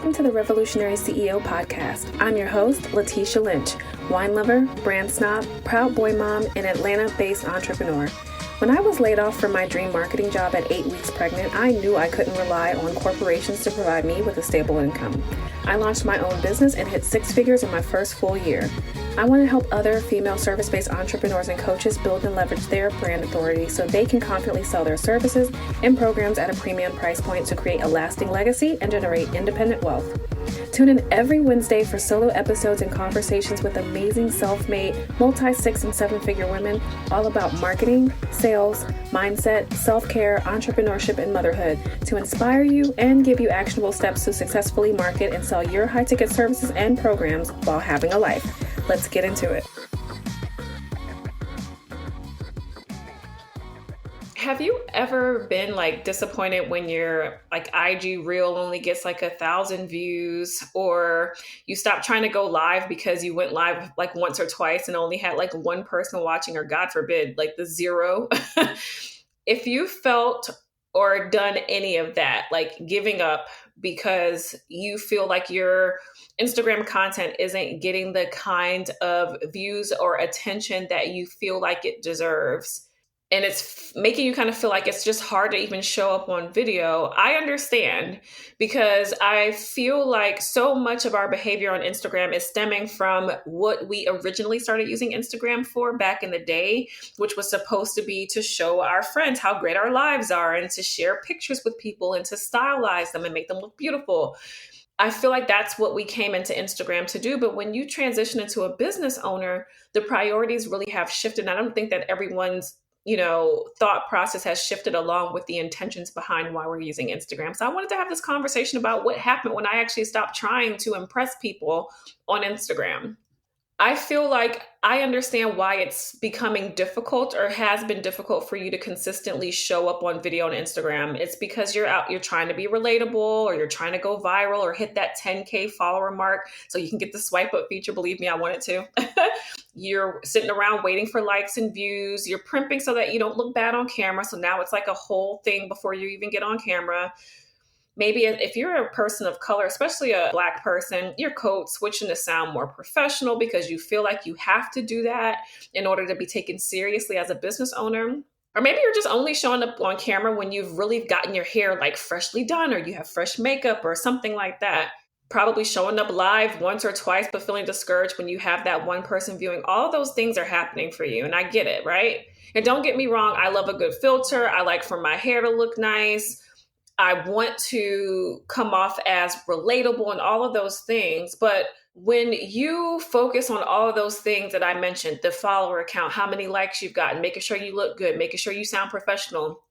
Welcome to the Revolutionary CEO podcast. I'm your host, Letitia Lynch, wine lover, brand snob, proud boy mom, and Atlanta-based entrepreneur. When I was laid off from my dream marketing job at 8 weeks pregnant, I knew I couldn't rely on corporations to provide me with a stable income. I launched my own business and hit 6 figures in my first full year. I want to help other female service-based entrepreneurs and coaches build and leverage their brand authority so they can confidently sell their services and programs at a premium price point to create a lasting legacy and generate independent wealth. Tune in every Wednesday for solo episodes and conversations with amazing self-made, multi-6 and 7-figure women all about marketing, sales, mindset, self-care, entrepreneurship, and motherhood to inspire you and give you actionable steps to successfully market and sell your high-ticket services and programs while having a life. Let's get into it. Have you ever been disappointed when your IG reel only gets 1,000 views, or you stop trying to go live because you went live once or twice and only had one person watching, or God forbid, the 0? If you felt or done any of that, giving up because you feel like your Instagram content isn't getting the kind of views or attention that you feel like it deserves, and it's making you kind of feel like it's just hard to even show up on video, I understand, because I feel like so much of our behavior on Instagram is stemming from what we originally started using Instagram for back in the day, which was supposed to be to show our friends how great our lives are and to share pictures with people and to stylize them and make them look beautiful. I feel like that's what we came into Instagram to do. But when you transition into a business owner, the priorities really have shifted. I don't think that everyone's thought process has shifted along with the intentions behind why we're using Instagram. So I wanted to have this conversation about what happened when I actually stopped trying to impress people on Instagram. I feel like I understand why it's becoming difficult, or has been difficult, for you to consistently show up on video on Instagram. It's because you're trying to be relatable, or you're trying to go viral, or hit that 10K follower mark so you can get the swipe up feature. Believe me, I want it to. You're sitting around waiting for likes and views. You're primping so that you don't look bad on camera. So now it's like a whole thing before you even get on camera. Maybe if you're a person of color, especially a Black person, you're code switching to sound more professional because you feel like you have to do that in order to be taken seriously as a business owner. Or maybe you're just only showing up on camera when you've really gotten your hair freshly done, or you have fresh makeup or something like that. Probably showing up live once or twice, but feeling discouraged when you have that one person viewing. All of those things are happening for you. And I get it, right? And don't get me wrong. I love a good filter. I like for my hair to look nice. I want to come off as relatable and all of those things. But when you focus on all of those things that I mentioned, the follower count, how many likes you've gotten, making sure you look good, making sure you sound professional,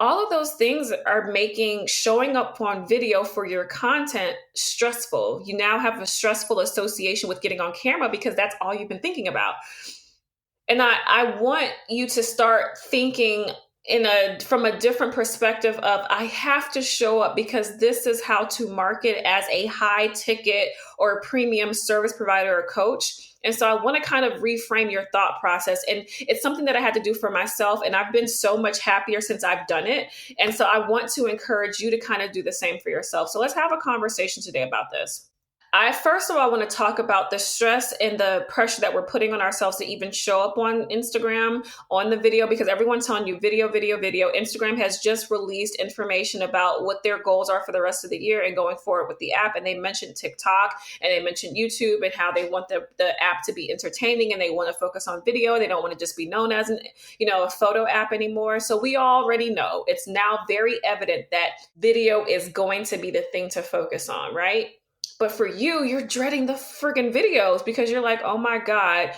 all of those things are making showing up on video for your content stressful. You now have a stressful association with getting on camera because that's all you've been thinking about. And I want you to start thinking from a different perspective of, I have to show up because this is how to market as a high ticket or premium service provider or coach. And so I want to kind of reframe your thought process. And it's something that I had to do for myself. And I've been so much happier since I've done it. And so I want to encourage you to kind of do the same for yourself. So let's have a conversation today about this. I first of all want to talk about the stress and the pressure that we're putting on ourselves to even show up on Instagram on the video, because everyone's telling you video. Instagram has just released information about what their goals are for the rest of the year and going forward with the app. And they mentioned TikTok and they mentioned YouTube and how they want the app to be entertaining and they want to focus on video. They don't want to just be known as a photo app anymore. So we already know it's now very evident that video is going to be the thing to focus on, right? But for you, you're dreading the friggin' videos because you're like, oh my God,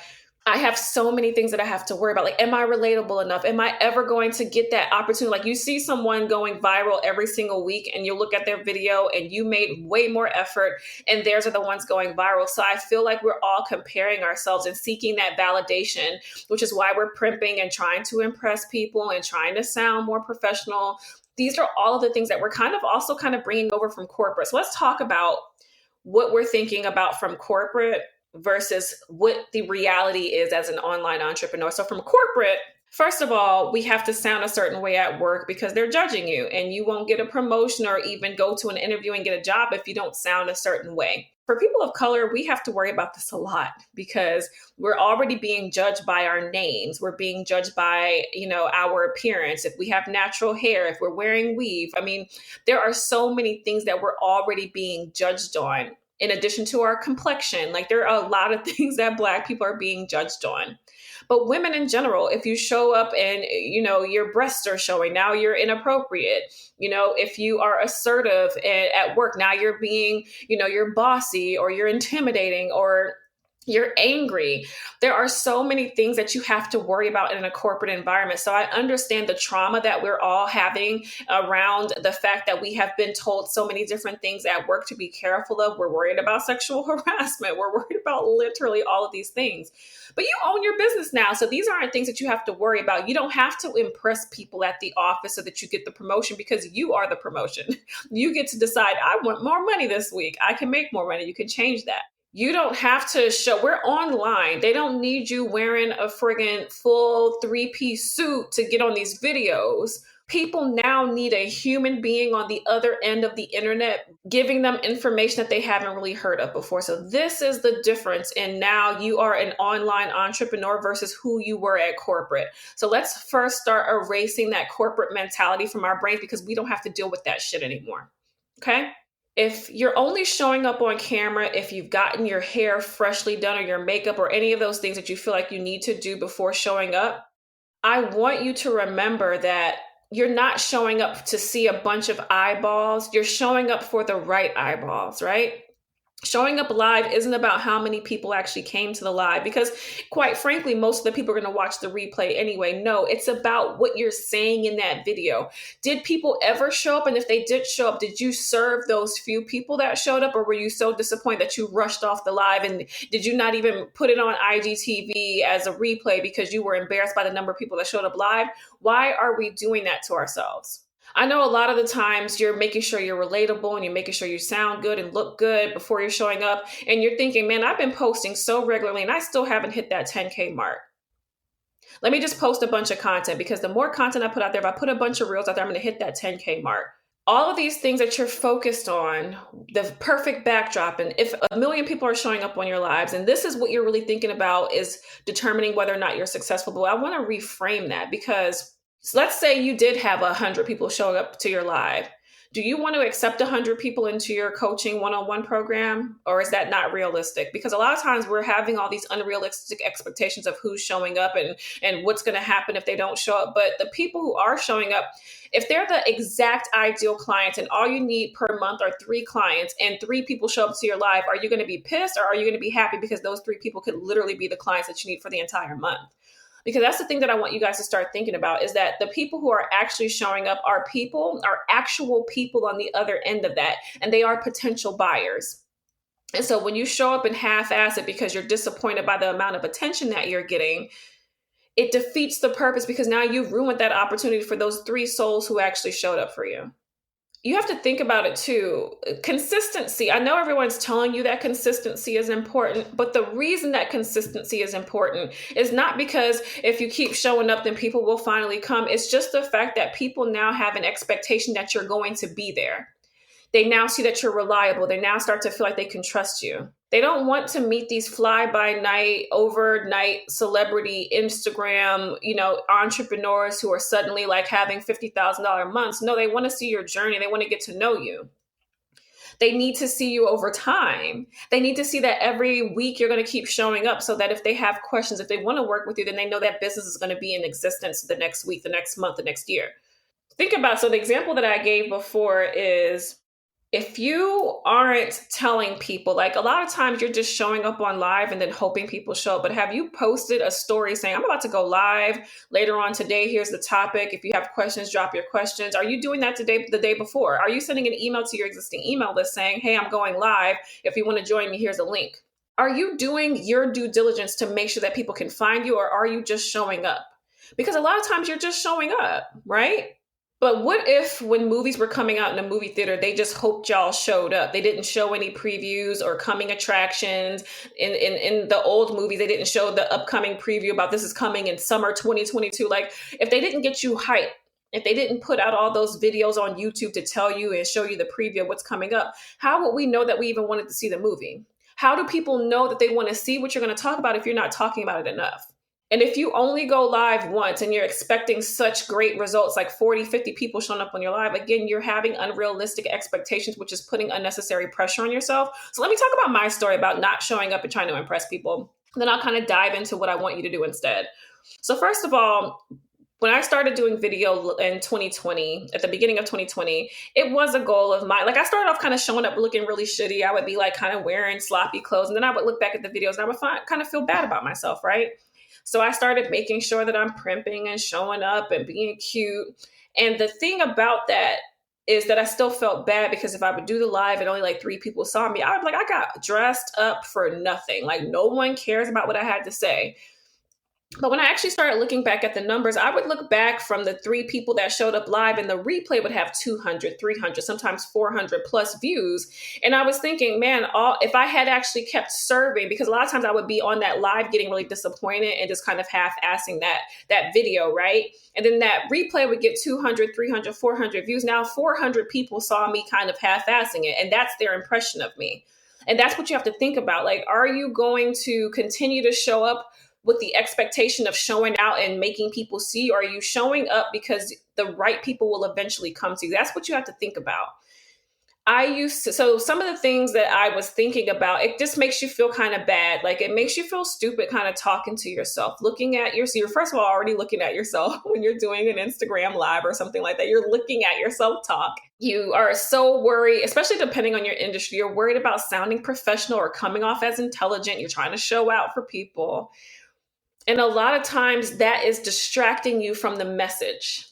I have so many things that I have to worry about. Am I relatable enough? Am I ever going to get that opportunity? You see someone going viral every single week and you look at their video and you made way more effort and theirs are the ones going viral. So I feel like we're all comparing ourselves and seeking that validation, which is why we're primping and trying to impress people and trying to sound more professional. These are all of the things that we're kind of bringing over from corporate. So let's talk about what we're thinking about from corporate versus what the reality is as an online entrepreneur. So from corporate, First of all, we have to sound a certain way at work because they're judging you, and you won't get a promotion or even go to an interview and get a job if you don't sound a certain way. For people of color, we have to worry about this a lot because we're already being judged by our names. We're being judged by, our appearance. If we have natural hair, if we're wearing weave. I mean, there are so many things that we're already being judged on. In addition to our complexion, like there are a lot of things that Black people are being judged on. But women in general, if you show up and your breasts are showing, now you're inappropriate. If you are assertive at work, now you're being, you're bossy or you're intimidating or you're angry. There are so many things that you have to worry about in a corporate environment. So I understand the trauma that we're all having around the fact that we have been told so many different things at work to be careful of. We're worried about sexual harassment. We're worried about literally all of these things. But you own your business now. So these aren't things that you have to worry about. You don't have to impress people at the office so that you get the promotion because you are the promotion. You get to decide, I want more money this week. I can make more money. You can change that. You don't have to show, we're online. They don't need you wearing a friggin' full 3-piece suit to get on these videos. People now need a human being on the other end of the internet giving them information that they haven't really heard of before. So this is the difference. And now you are an online entrepreneur versus who you were at corporate. So let's first start erasing that corporate mentality from our brains because we don't have to deal with that shit anymore. Okay? If you're only showing up on camera, if you've gotten your hair freshly done or your makeup or any of those things that you feel like you need to do before showing up, I want you to remember that you're not showing up to see a bunch of eyeballs. You're showing up for the right eyeballs, right? Showing up live isn't about how many people actually came to the live because quite frankly, most of the people are going to watch the replay anyway. No, it's about what you're saying in that video. Did people ever show up? And if they did show up, did you serve those few people that showed up or were you so disappointed that you rushed off the live and did you not even put it on IGTV as a replay because you were embarrassed by the number of people that showed up live? Why are we doing that to ourselves? I know a lot of the times you're making sure you're relatable and you're making sure you sound good and look good before you're showing up. And you're thinking, man, I've been posting so regularly and I still haven't hit that 10K mark. Let me just post a bunch of content because the more content I put out there, if I put a bunch of reels out there, I'm going to hit that 10K mark. All of these things that you're focused on, the perfect backdrop, and if a million people are showing up on your lives, and this is what you're really thinking about is determining whether or not you're successful. But I want to reframe that because so let's say you did have 100 people showing up to your live. Do you want to accept 100 people into your coaching one-on-one program? Or is that not realistic? Because a lot of times we're having all these unrealistic expectations of who's showing up and what's going to happen if they don't show up. But the people who are showing up, if they're the exact ideal client and all you need per month are 3 clients and 3 people show up to your live, are you going to be pissed or are you going to be happy because those 3 people could literally be the clients that you need for the entire month? Because that's the thing that I want you guys to start thinking about is that the people who are actually showing up are actual people on the other end of that. And they are potential buyers. And so when you show up and half-ass it because you're disappointed by the amount of attention that you're getting, it defeats the purpose because now you've ruined that opportunity for those 3 souls who actually showed up for you. You have to think about it too. Consistency. I know everyone's telling you that consistency is important, but the reason that consistency is important is not because if you keep showing up, then people will finally come. It's just the fact that people now have an expectation that you're going to be there. They now see that you're reliable. They now start to feel like they can trust you. They don't want to meet these fly-by-night, overnight celebrity Instagram, entrepreneurs who are suddenly like having $50,000 months. No, they want to see your journey. They want to get to know you. They need to see you over time. They need to see that every week you're going to keep showing up so that if they have questions, if they want to work with you, then they know that business is going to be in existence the next week, the next month, the next year. Think about, so the example that I gave before is, if you aren't telling people, like a lot of times you're just showing up on live and then hoping people show up, but have you posted a story saying, I'm about to go live later on today, here's the topic. If you have questions, drop your questions. Are you doing that today, the day before? Are you sending an email to your existing email list saying, hey, I'm going live. If you want to join me, here's a link. Are you doing your due diligence to make sure that people can find you, or are you just showing up? Because a lot of times you're just showing up, right? But what if when movies were coming out in the movie theater, they just hoped y'all showed up? They didn't show any previews or coming attractions. In the old movies, they didn't show the upcoming preview about this is coming in summer 2022. Like, if they didn't get you hyped, if they didn't put out all those videos on YouTube to tell you and show you the preview of what's coming up, how would we know that we even wanted to see the movie? How do people know that they want to see what you're going to talk about if you're not talking about it enough? And if you only go live once and you're expecting such great results, like 40, 50 people showing up on your live, again, you're having unrealistic expectations, which is putting unnecessary pressure on yourself. So let me talk about my story about not showing up and trying to impress people. Then I'll kind of dive into what I want you to do instead. So first of all, when I started doing video in 2020, at the beginning of 2020, it was a goal of mine. Like, I started off kind of showing up looking really shitty. I would be like kind of wearing sloppy clothes. And then I would look back at the videos and I would kind of feel bad about myself, right? So I started making sure that I'm primping and showing up and being cute. And the thing about that is that I still felt bad because if I would do the live and only like 3 people saw me, I would be like, I got dressed up for nothing. Like, no one cares about what I had to say. But when I actually started looking back at the numbers, I would look back from the 3 people that showed up live and the replay would have 200, 300, sometimes 400 plus views. And I was thinking, man, if I had actually kept serving, because a lot of times I would be on that live getting really disappointed and just kind of half-assing that video, right? And then that replay would get 200, 300, 400 views. Now 400 people saw me kind of half-assing it, and that's their impression of me. And that's what you have to think about. Like, are you going to continue to show up with the expectation of showing out and making people see? Or are you showing up because the right people will eventually come to you? That's what you have to think about. So some of the things that I was thinking about, it just makes you feel kind of bad. Like, it makes you feel stupid kind of talking to yourself, looking at so you're first of all already looking at yourself when you're doing an Instagram live or something like that. You're looking at yourself talk. You are so worried, especially depending on your industry. You're worried about sounding professional or coming off as intelligent. You're trying to show out for people. And a lot of times that is distracting you from the message.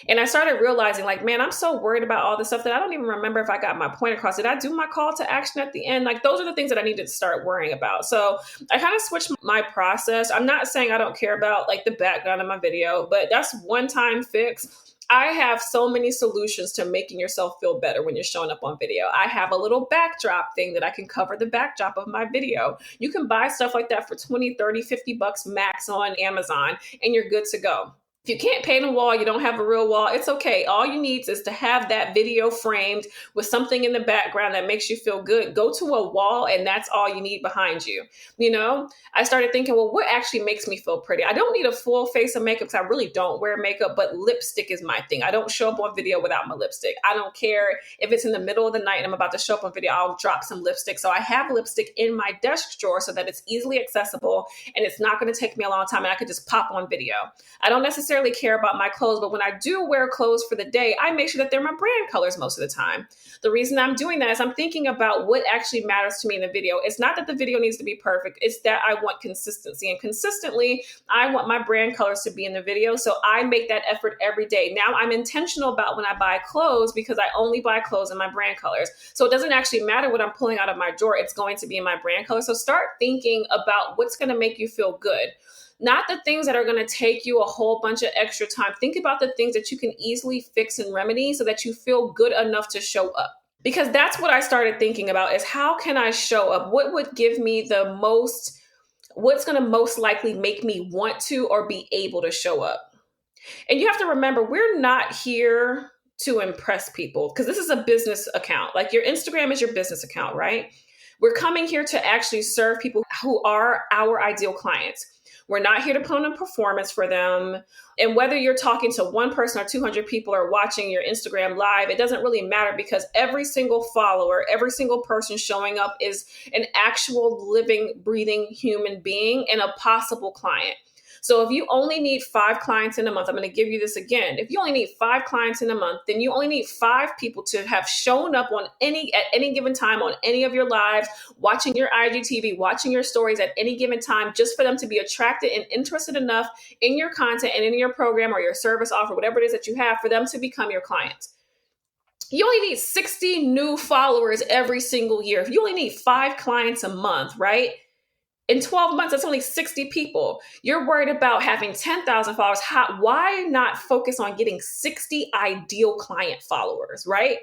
And I started realizing, like, man, I'm so worried about all this stuff that I don't even remember if I got my point across. Did I do my call to action at the end? Like, those are the things that I needed to start worrying about. So I kind of switched my process. I'm not saying I don't care about like the background of my video, but that's one time fix. I have so many solutions to making yourself feel better when you're showing up on video. I have a little backdrop thing that I can cover the backdrop of my video. You can buy stuff like that for 20, 30, 50 bucks max on Amazon, and you're good to go. If you can't paint a wall, you don't have a real wall, it's okay. All you need is to have that video framed with something in the background that makes you feel good. Go to a wall and that's all you need behind you. You know, I started thinking, well, what actually makes me feel pretty? I don't need a full face of makeup because I really don't wear makeup, but lipstick is my thing. I don't show up on video without my lipstick. I don't care if it's in the middle of the night and I'm about to show up on video, I'll drop some lipstick. So I have lipstick in my desk drawer so that it's easily accessible and it's not going to take me a long time and I could just pop on video. I don't necessarily care about my clothes, but when I do wear clothes for the day, I make sure that they're my brand colors most of the time. The reason I'm doing that is I'm thinking about what actually matters to me in the video. It's not that the video needs to be perfect. It's that I want consistency, and consistently, I want my brand colors to be in the video. So I make that effort every day. Now I'm intentional about when I buy clothes because I only buy clothes in my brand colors. So it doesn't actually matter what I'm pulling out of my drawer. It's going to be in my brand color. So start thinking about what's going to make you feel good. Not the things that are going to take you a whole bunch of extra time. Think about the things that you can easily fix and remedy so that you feel good enough to show up. Because that's what I started thinking about, is how can I show up? What would give me the most, what's going to most likely make me want to or be able to show up? And you have to remember, we're not here to impress people because this is a business account. Like, your Instagram is your business account, right? We're coming here to actually serve people who are our ideal clients. We're not here to put on a performance for them. And whether you're talking to one person or 200 people or watching your Instagram live, it doesn't really matter because every single follower, every single person showing up is an actual living, breathing human being and a possible client. So if you only need 5 clients in a month, I'm going to give you this again. If you only need 5 clients in a month, then you only need 5 people to have shown up at any given time on any of your lives, watching your IGTV, watching your stories at any given time, just for them to be attracted and interested enough in your content and in your program or your service offer, whatever it is that you have, for them to become your clients. You only need 60 new followers every single year. If you only need 5 clients a month, right? In 12 months, that's only 60 people. You're worried about having 10,000 followers. Why not focus on getting 60 ideal client followers, right?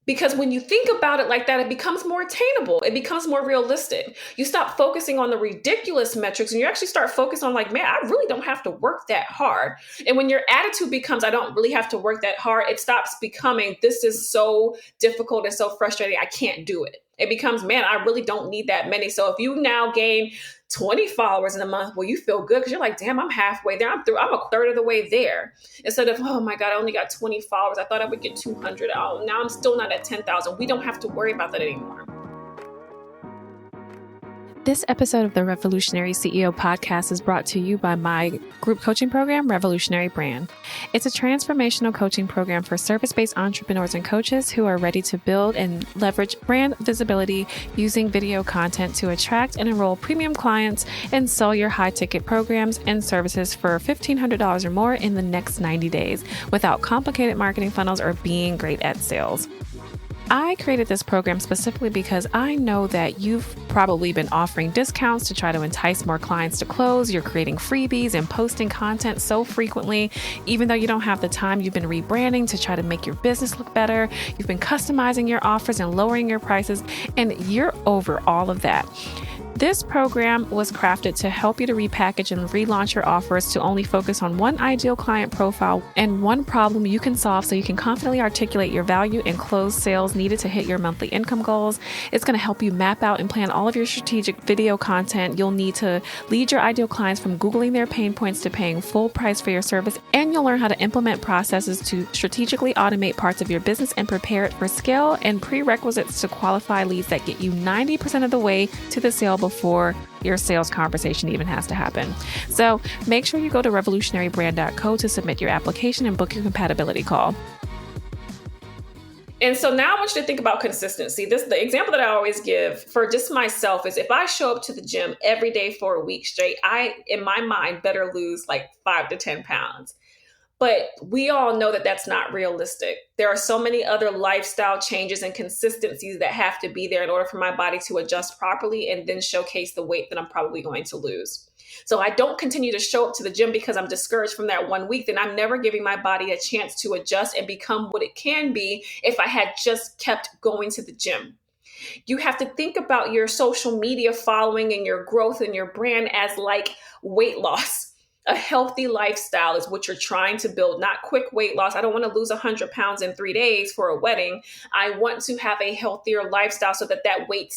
Because when you think about it like that, it becomes more attainable. It becomes more realistic. You stop focusing on the ridiculous metrics and you actually start focusing on like, man, I really don't have to work that hard. And when your attitude becomes, I don't really have to work that hard, it stops becoming, this is so difficult and so frustrating, I can't do it. It becomes, man, I really don't need that many. So if you now gain 20 followers in a month, well, you feel good because you're like, damn, I'm halfway there. I'm a third of the way there. Instead of, oh my God, I only got 20 followers. I thought I would get 200. Oh, now I'm still not at 10,000. We don't have to worry about that anymore. This episode of the Revolutionary CEO podcast is brought to you by my group coaching program, Revolutionary Brand. It's a transformational coaching program for service-based entrepreneurs and coaches who are ready to build and leverage brand visibility using video content to attract and enroll premium clients and sell your high-ticket programs and services for $1,500 or more in the next 90 days without complicated marketing funnels or being great at sales. I created this program specifically because I know that you've probably been offering discounts to try to entice more clients to close. You're creating freebies and posting content so frequently. Even though you don't have the time, you've been rebranding to try to make your business look better. You've been customizing your offers and lowering your prices, and you're over all of that. This program was crafted to help you to repackage and relaunch your offers to only focus on one ideal client profile and one problem you can solve so you can confidently articulate your value and close sales needed to hit your monthly income goals. It's going to help you map out and plan all of your strategic video content you'll need to lead your ideal clients from Googling their pain points to paying full price for your service. And you'll learn how to implement processes to strategically automate parts of your business and prepare it for scale and prerequisites to qualify leads that get you 90% of the way to the sale before your sales conversation even has to happen. So make sure you go to revolutionarybrand.co to submit your application and book your compatibility call. And so now I want you to think about consistency. The example that I always give for just myself is if I show up to the gym every day for a week straight, I, in my mind, better lose like 5 to 10 pounds. But we all know that that's not realistic. There are so many other lifestyle changes and consistencies that have to be there in order for my body to adjust properly and then showcase the weight that I'm probably going to lose. So I don't continue to show up to the gym because I'm discouraged from that 1 week, then I'm never giving my body a chance to adjust and become what it can be if I had just kept going to the gym. You have to think about your social media following and your growth and your brand as like weight loss. A healthy lifestyle is what you're trying to build, not quick weight loss. I don't want to lose 100 pounds in 3 days for a wedding. I want to have a healthier lifestyle so that that weight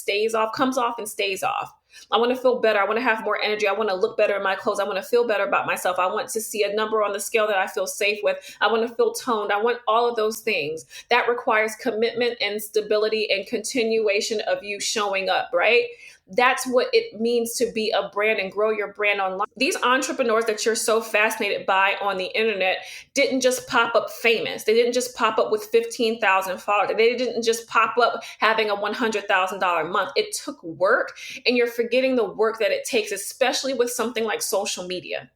comes off and stays off. I want to feel better. I want to have more energy. I want to look better in my clothes. I want to feel better about myself. I want to see a number on the scale that I feel safe with. I want to feel toned. I want all of those things. That requires commitment and stability and continuation of you showing up, right? That's what it means to be a brand and grow your brand online. These entrepreneurs that you're so fascinated by on the internet didn't just pop up famous. They didn't just pop up with 15,000 followers. They didn't just pop up having a $100,000 month. It took work, and you're forgetting the work that it takes, especially with something like social media.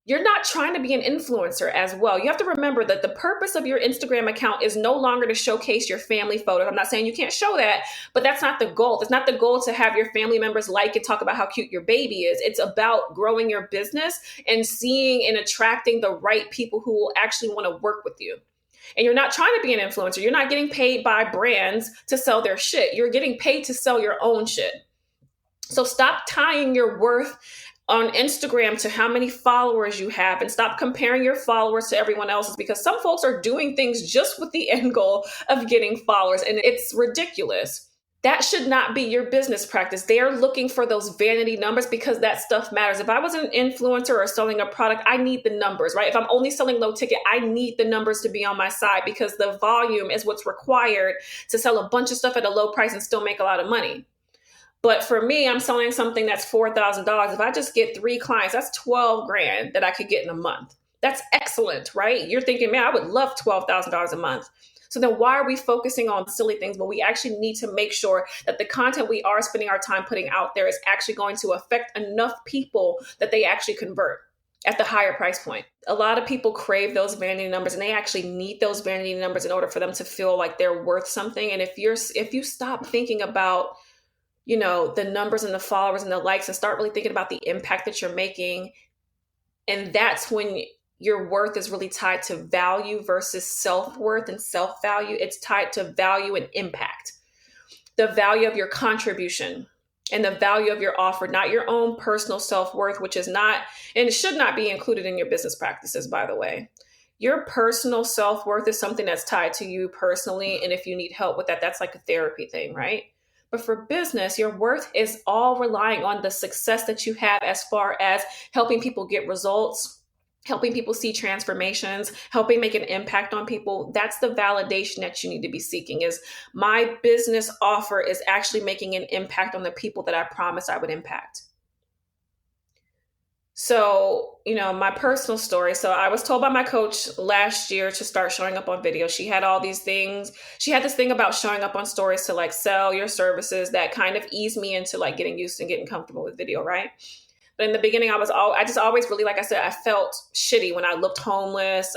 You're not trying to be an influencer as well. You have to remember that the purpose of your Instagram account is no longer to showcase your family photos. I'm not saying you can't show that, but that's not the goal. It's not the goal to have your family members like and talk about how cute your baby is. It's about growing your business and seeing and attracting the right people who will actually want to work with you. And you're not trying to be an influencer. You're not getting paid by brands to sell their shit. You're getting paid to sell your own shit. So stop tying your worth on Instagram to how many followers you have, and stop comparing your followers to everyone else's, because some folks are doing things just with the end goal of getting followers, and it's ridiculous. That should not be your business practice. They are looking for those vanity numbers because that stuff matters. If I was an influencer or selling a product, I need the numbers, right? If I'm only selling low ticket, I need the numbers to be on my side because the volume is what's required to sell a bunch of stuff at a low price and still make a lot of money. But for me, I'm selling something that's $4,000. If I just get 3 clients, that's $12,000 that I could get in a month. That's excellent, right? You're thinking, man, I would love $12,000 a month. So then why are we focusing on silly things? But we actually need to make sure that the content we are spending our time putting out there is actually going to affect enough people that they actually convert at the higher price point. A lot of people crave those vanity numbers, and they actually need those vanity numbers in order for them to feel like they're worth something. And if you stop thinking about the numbers and the followers and the likes, and start really thinking about the impact that you're making. And that's when your worth is really tied to value versus self-worth and self-value. It's tied to value and impact, the value of your contribution and the value of your offer, not your own personal self-worth, which is not and should not be included in your business practices, by the way. Your personal self-worth is something that's tied to you personally. And if you need help with that, that's like a therapy thing, right? But for business, your worth is all relying on the success that you have as far as helping people get results, helping people see transformations, helping make an impact on people. That's the validation that you need to be seeking, is my business offer is actually making an impact on the people that I promised I would impact. So, my personal story. So I was told by my coach last year to start showing up on video. She had all these things. She had this thing about showing up on stories to like sell your services that kind of eased me into like getting used and getting comfortable with video, right? But in the beginning, I just always really, like I said, I felt shitty when I looked homeless.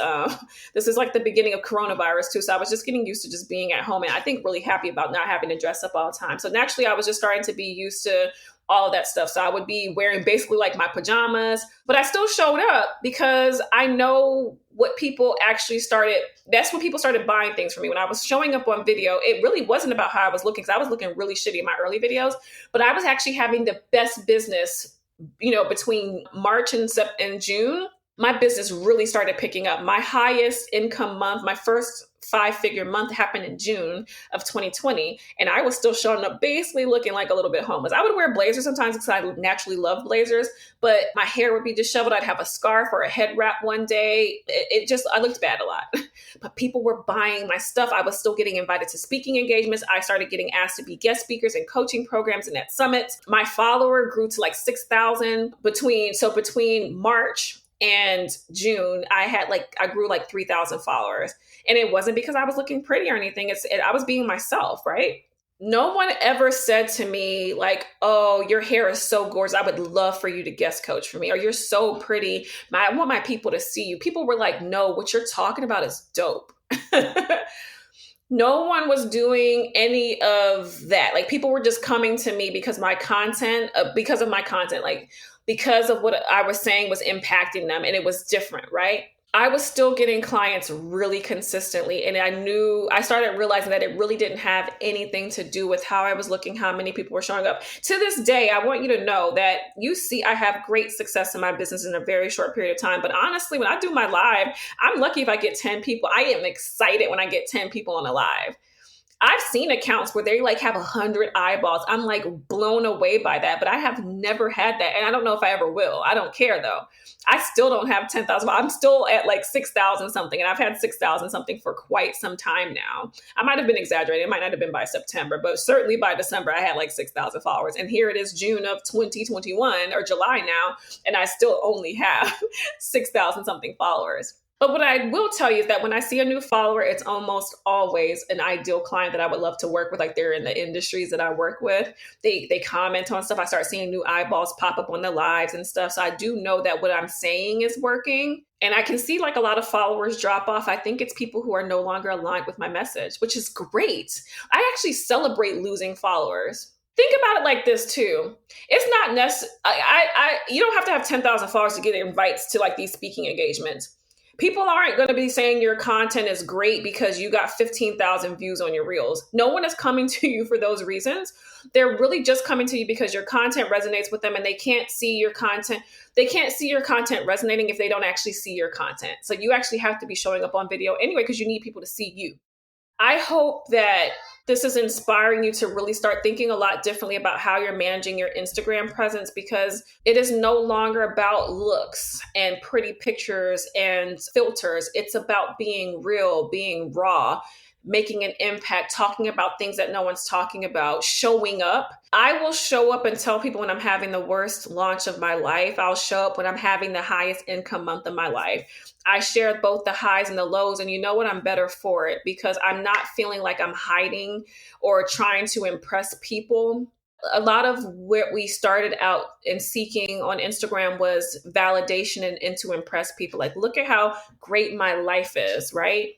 This is like the beginning of coronavirus too. So I was just getting used to just being at home, and I think really happy about not having to dress up all the time. So naturally, I was just starting to be used to all of that stuff. So I would be wearing basically like my pajamas, but I still showed up because I know what people actually started. That's when people started buying things from me. When I was showing up on video, it really wasn't about how I was looking, because I was looking really shitty in my early videos, but I was actually having the best business between March and June. My business really started picking up. My highest income month, my first 5-figure month, happened in June of 2020. And I was still showing up basically looking like a little bit homeless. I would wear blazers sometimes because I naturally love blazers, but my hair would be disheveled. I'd have a scarf or a head wrap one day. I looked bad a lot. But people were buying my stuff. I was still getting invited to speaking engagements. I started getting asked to be guest speakers in coaching programs and at summits. My follower grew to like 6,000 between March and June. I grew like 3,000 followers. And it wasn't because I was looking pretty or anything. I was being myself, right? No one ever said to me like, oh, your hair is so gorgeous, I would love for you to guest coach for me. Or you're so pretty, I want my people to see you. People were like, no, what you're talking about is dope. No one was doing any of that. Like, people were just coming to me because of my content, like because of what I was saying was impacting them, and it was different, right? I was still getting clients really consistently. And I started realizing that it really didn't have anything to do with how I was looking, how many people were showing up. To this day, I want you to know that I have great success in my business in a very short period of time. But honestly, when I do my live, I'm lucky if I get 10 people. I am excited when I get 10 people on a live. I've seen accounts where they like have 100 eyeballs. I'm like blown away by that, but I have never had that. And I don't know if I ever will. I don't care though. I still don't have 10,000. I'm still at like 6,000 something. And I've had 6,000 something for quite some time now. I might have been exaggerating. It might not have been by September, but certainly by December, I had like 6,000 followers. And here it is June of 2021 or July now. And I still only have 6,000 something followers. But what I will tell you is that when I see a new follower, it's almost always an ideal client that I would love to work with. Like, they're in the industries that I work with. They comment on stuff. I start seeing new eyeballs pop up on the lives and stuff. So I do know that what I'm saying is working. And I can see like a lot of followers drop off. I think it's people who are no longer aligned with my message, which is great. I actually celebrate losing followers. Think about it like this too. It's not necessary. You don't have to have 10,000 followers to get invites to like these speaking engagements. People aren't going to be saying your content is great because you got 15,000 views on your reels. No one is coming to you for those reasons. They're really just coming to you because your content resonates with them, and they can't see your content. They can't see your content resonating if they don't actually see your content. So you actually have to be showing up on video anyway, because you need people to see you. I hope that this is inspiring you to really start thinking a lot differently about how you're managing your Instagram presence, because it is no longer about looks and pretty pictures and filters. It's about being real, being raw, making an impact, talking about things that no one's talking about, showing up. I will show up and tell people when I'm having the worst launch of my life. I'll show up when I'm having the highest income month of my life. I shared both the highs and the lows, and you know what? I'm better for it because I'm not feeling like I'm hiding or trying to impress people. A lot of what we started out in seeking on Instagram was validation and to impress people. Like, look at how great my life is, right?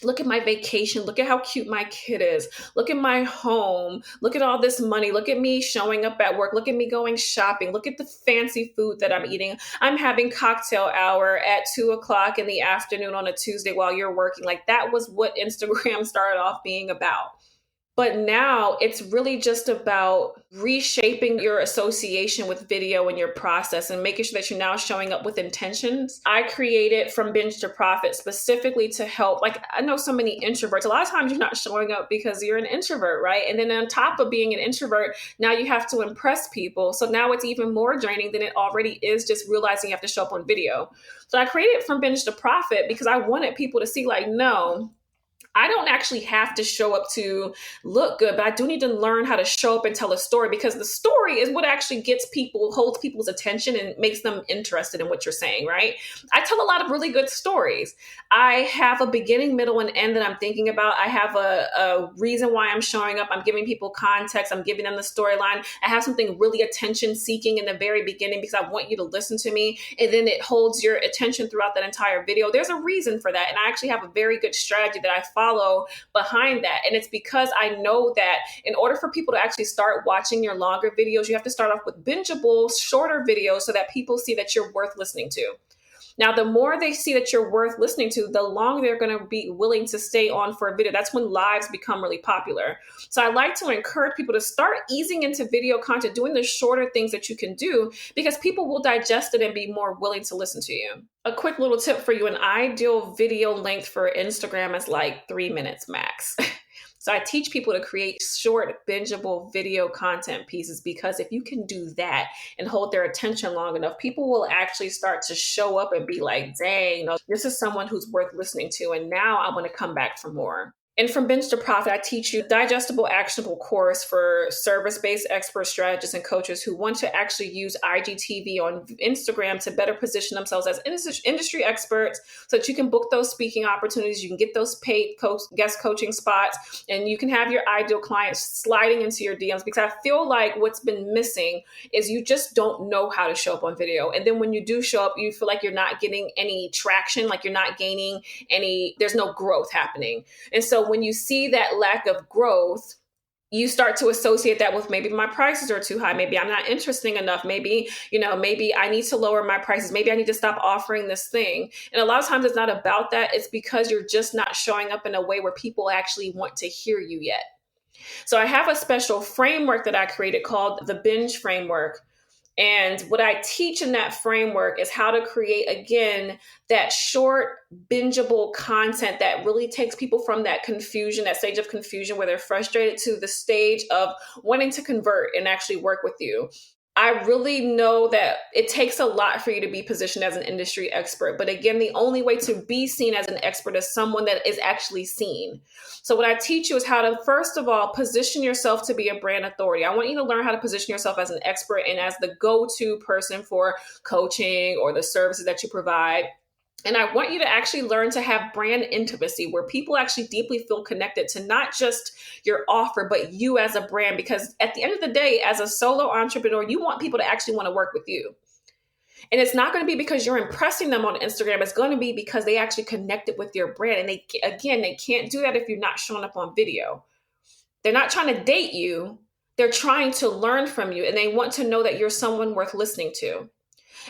Look at my vacation. Look at how cute my kid is. Look at my home. Look at all this money. Look at me showing up at work. Look at me going shopping. Look at the fancy food that I'm eating. I'm having cocktail hour at 2 o'clock in the afternoon on a Tuesday while you're working. Like that was what Instagram started off being about. But now it's really just about reshaping your association with video and your process and making sure that you're now showing up with intentions. I created From Binge to Profit specifically to help. Like, I know so many introverts. A lot of times you're not showing up because you're an introvert, right? And then on top of being an introvert, now you have to impress people. So now it's even more draining than it already is just realizing you have to show up on video. So I created From Binge to Profit because I wanted people to see, like, no, I don't actually have to show up to look good, but I do need to learn how to show up and tell a story, because the story is what actually holds people's attention and makes them interested in what you're saying, right? I tell a lot of really good stories. I have a beginning, middle, and end that I'm thinking about. I have a reason why I'm showing up. I'm giving people context. I'm giving them the storyline. I have something really attention seeking in the very beginning because I want you to listen to me. And then it holds your attention throughout that entire video. There's a reason for that. And I actually have a very good strategy that I follow behind that. And it's because I know that in order for people to actually start watching your longer videos, you have to start off with bingeable, shorter videos so that people see that you're worth listening to. Now, the more they see that you're worth listening to, the longer they're going to be willing to stay on for a video. That's when lives become really popular. So I like to encourage people to start easing into video content, doing the shorter things that you can do, because people will digest it and be more willing to listen to you. A quick little tip for you: an ideal video length for Instagram is like 3 minutes max. So I teach people to create short, bingeable video content pieces, because if you can do that and hold their attention long enough, people will actually start to show up and be like, dang, this is someone who's worth listening to. And now I want to come back for more. And From Binge to Profit, I teach you a digestible, actionable course for service-based expert strategists and coaches who want to actually use IGTV on Instagram to better position themselves as industry experts, so that you can book those speaking opportunities, you can get those paid guest coaching spots, and you can have your ideal clients sliding into your DMs. Because I feel like what's been missing is you just don't know how to show up on video. And then when you do show up, you feel like you're not getting any traction, like you're not gaining there's no growth happening. And so when you see that lack of growth, you start to associate that with, maybe my prices are too high. Maybe I'm not interesting enough. Maybe I need to lower my prices. Maybe I need to stop offering this thing. And a lot of times it's not about that. It's because you're just not showing up in a way where people actually want to hear you yet. So I have a special framework that I created called the Binge Framework. And what I teach in that framework is how to create, again, that short, bingeable content that really takes people from that confusion, that stage of confusion where they're frustrated, to the stage of wanting to convert and actually work with you. I really know that it takes a lot for you to be positioned as an industry expert. But again, the only way to be seen as an expert is someone that is actually seen. So what I teach you is how to, first of all, position yourself to be a brand authority. I want you to learn how to position yourself as an expert and as the go-to person for coaching or the services that you provide. And I want you to actually learn to have brand intimacy, where people actually deeply feel connected to not just your offer, but you as a brand. Because at the end of the day, as a solo entrepreneur, you want people to actually want to work with you. And it's not going to be because you're impressing them on Instagram. It's going to be because they actually connected with your brand. And they can't do that if you're not showing up on video. They're not trying to date you. They're trying to learn from you. And they want to know that you're someone worth listening to.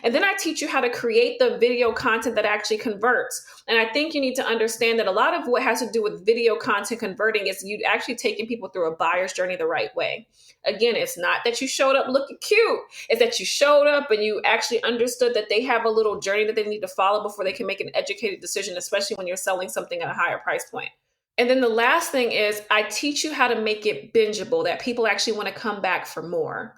And then I teach you how to create the video content that actually converts. And I think you need to understand that a lot of what has to do with video content converting is you actually taking people through a buyer's journey the right way. Again, it's not that you showed up looking cute. It's that you showed up and you actually understood that they have a little journey that they need to follow before they can make an educated decision, especially when you're selling something at a higher price point. And then the last thing is I teach you how to make it bingeable, that people actually want to come back for more.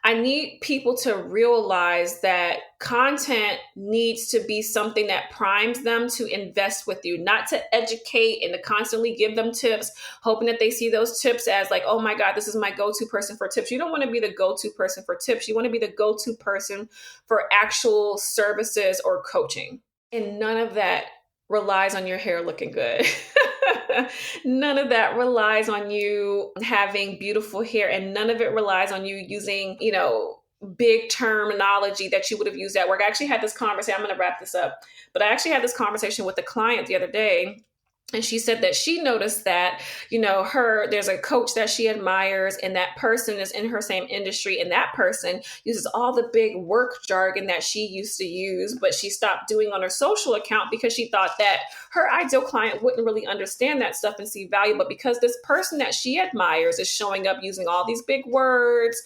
I need people to realize that content needs to be something that primes them to invest with you, not to educate and to constantly give them tips, hoping that they see those tips as like, oh my God, this is my go-to person for tips. You don't want to be the go-to person for tips. You want to be the go-to person for actual services or coaching. And none of that relies on your hair looking good. None of that relies on you having beautiful hair, and none of it relies on you using, big terminology that you would have used at work. I actually had this conversation. I'm going to wrap this up, but I actually had this conversation with a client the other day. And she said that she noticed that, there's a coach that she admires, and that person is in her same industry. And that person uses all the big work jargon that she used to use, but she stopped doing on her social account because she thought that her ideal client wouldn't really understand that stuff and see value. But because this person that she admires is showing up using all these big words,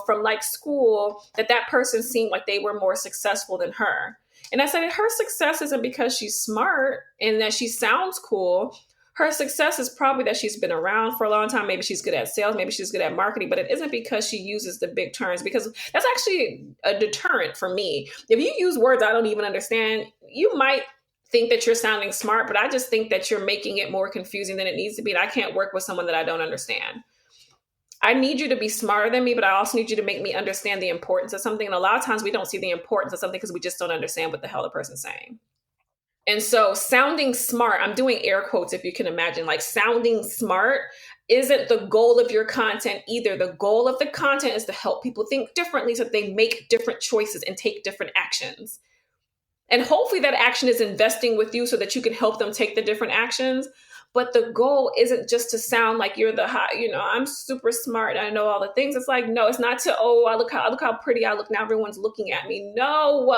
from like school, that person seemed like they were more successful than her. And I said, her success isn't because she's smart and that she sounds cool. Her success is probably that she's been around for a long time. Maybe she's good at sales. Maybe she's good at marketing, but it isn't because she uses the big terms, because that's actually a deterrent for me. If you use words I don't even understand, you might think that you're sounding smart, but I just think that you're making it more confusing than it needs to be. And I can't work with someone that I don't understand. I need you to be smarter than me, but I also need you to make me understand the importance of something. And a lot of times we don't see the importance of something because we just don't understand what the hell the person's saying. And so sounding smart, I'm doing air quotes if you can imagine, like sounding smart isn't the goal of your content either. The goal of the content is to help people think differently so that they make different choices and take different actions. And hopefully that action is investing with you so that you can help them take the different actions. But the goal isn't just to sound like you're the high, I'm super smart. I know all the things. It's like, no, it's not to, I look how pretty I look. Now everyone's looking at me. No,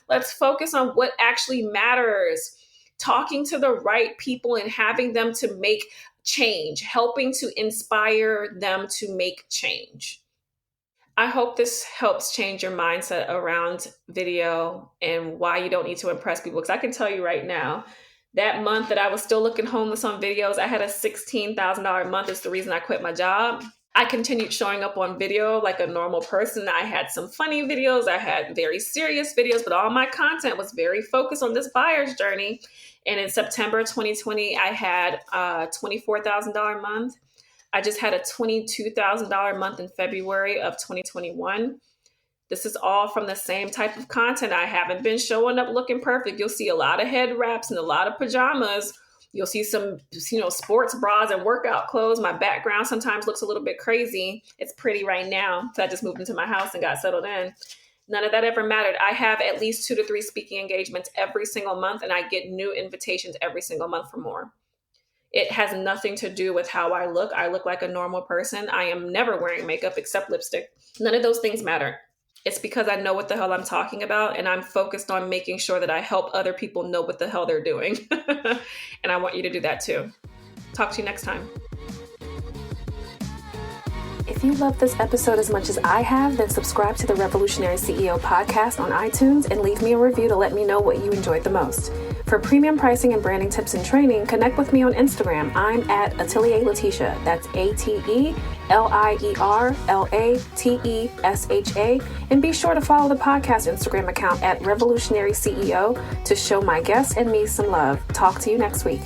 let's focus on what actually matters. Talking to the right people and having them to make change, helping to inspire them to make change. I hope this helps change your mindset around video and why you don't need to impress people. Because I can tell you right now, that month that I was still looking homeless on videos, I had a $16,000 month. It's the reason I quit my job. I continued showing up on video like a normal person. I had some funny videos. I had very serious videos, but all my content was very focused on this buyer's journey. And in September 2020, I had a $24,000 month. I just had a $22,000 month in February of 2021. This is all from the same type of content. I haven't been showing up looking perfect. You'll see a lot of head wraps and a lot of pajamas. You'll see some, sports bras and workout clothes. My background sometimes looks a little bit crazy. It's pretty right now. So I just moved into my house and got settled in. None of that ever mattered. I have at least 2 to 3 speaking engagements every single month, and I get new invitations every single month for more. It has nothing to do with how I look. I look like a normal person. I am never wearing makeup except lipstick. None of those things matter. It's because I know what the hell I'm talking about, and I'm focused on making sure that I help other people know what the hell they're doing. And I want you to do that too. Talk to you next time. If you love this episode as much as I have, then subscribe to the Revolutionary CEO podcast on iTunes and leave me a review to let me know what you enjoyed the most. For premium pricing and branding tips and training, connect with me on Instagram. I'm at Atelier Letitia. That's ATELIERLATESHA. And be sure to follow the podcast Instagram account at Revolutionary CEO to show my guests and me some love. Talk to you next week.